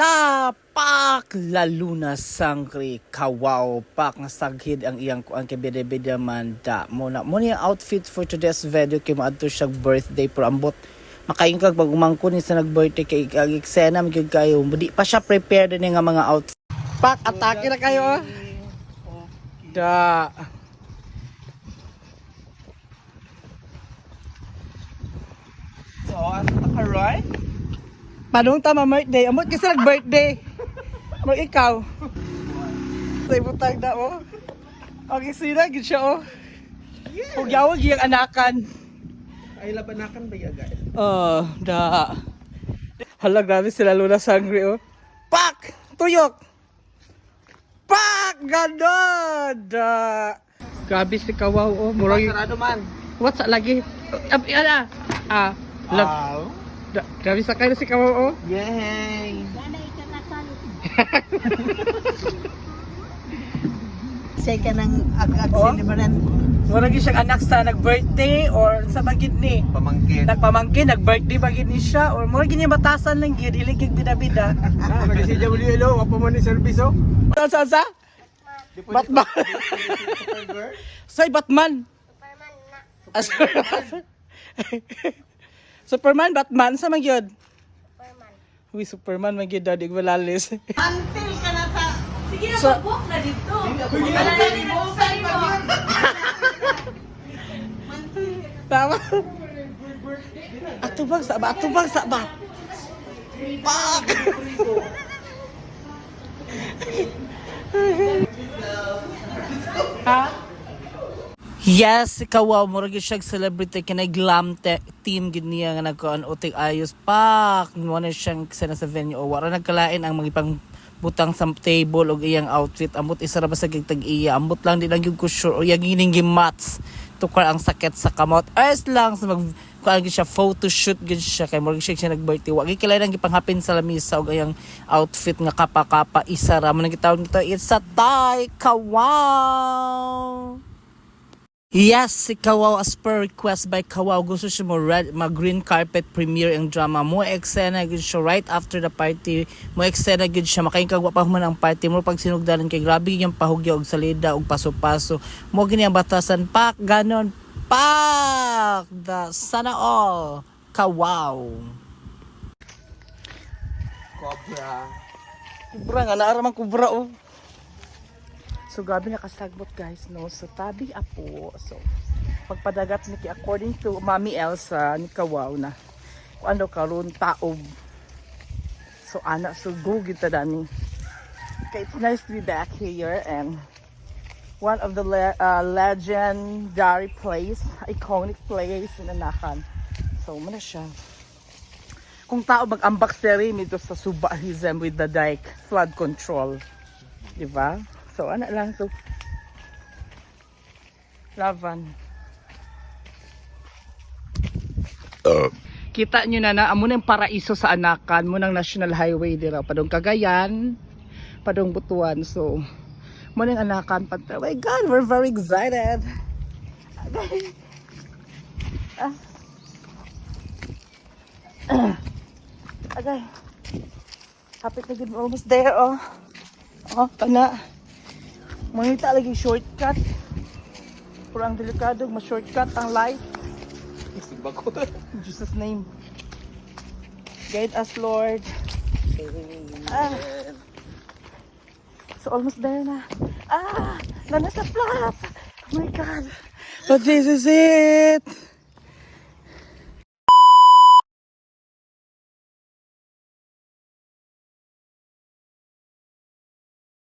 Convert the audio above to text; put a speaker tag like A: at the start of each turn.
A: La pak lalo na sangkri kawaw pak nga saghid ang iyang kuan kay bida manda mo ni outfit for today's video kay maadto siya birthday pero ambot makaingkag pag umangko ni sa nag-birthday kay eksena magyud kayo di pa siya prepared ni nga mga outfit. Pak atake na kayo da so ka right. Padung tama birthday. Amot kasi nag-birthday. Mo ikaw. Sa ibutang na Okay, sila gid siya Hugyawag yung anakan.
B: Ay labanakan ba guys?
A: Da. Hala, grabe sila lula sangre Pak! Tuyok! Pak! Ganon! Da. Grabe si Kawaw Murag.
B: Sarado man.
A: What's lagi? Grabe sakay na si Kawaw
B: Yay!
C: Say ka ng ag-celebrant.
A: Murag siyang anak sa nag-birthday or sa bagid ni.
B: Pamangkin.
A: Nagpamangkin, nag-birthday bagid ni siya or murag gini batasan lang gid iligig bida-bida.
B: Kasi si WLO, wapa mo ni service
A: Sa? Batman. Say Batman. Superman. Superman, Batman sa magyod. Superman. Uy, Superman magyod dadig walalis.
C: Until ka na sa... Sige na,
A: So-
C: mabuk na dito.
A: Tama. Atubang sa ba? Pak! Ha? Yes, Kawaw murag siya celebrity kinay glam team gid niya nga nagkuan utig ayos pak mo na siyang sana sa venue o wala nagkalain ang magipang butang sa table og iyang outfit ambot isa ra ba sa gitag iya ambot lang di lang gyud ko sure o yang gining gimats tukar ang sakit sa kamot as lang sa mag kuan gid siya photo shoot gid siya kay murag siya nag-birthday wa gyud kilay nang gipanghapin sa lamisa og iyang outfit nga kapa-kapa isa ra man gitawag nito it's a Thai Kawaw. Yes, si Kawaw as per request by Kawaw gusto siya mo mag-green carpet premiere ang drama mo eksena gud siya right after the party mo eksena gud siya makaingkagwa pa man ang party mo pag sinugdanan kay grabe yung pahugya og salida og paso-paso mo gini ang batasan pak ganon pak the sana all Kawaw kubra nga naara man kubra So gabi nakasagbot guys no so tabi apo so pagpadagat ni according to Mami Elsa ni Kawaw na kung ano karon taob so ana so go kita dani okay, it's nice to be back here and one of the legendary place iconic place in Anakan so muna siya kung tao mag-ambak seri nito sa Subahism with the dike flood control diba? So, anak lang. So, lavan. Kita nyo na amo ng paraiso sa Anakan. Munang National Highway dira. Padong Cagayan. Padong Butuan. So, munang Anakan. Oh my God, we're very excited. Okay. Happy to get almost there, kana. Mangita lagi shortcut. Kurang delikado, ma-shortcut ang life. In Jesus' name. Guide us, Lord. So almost there na. Na nasa flat. Oh my God. But this is it.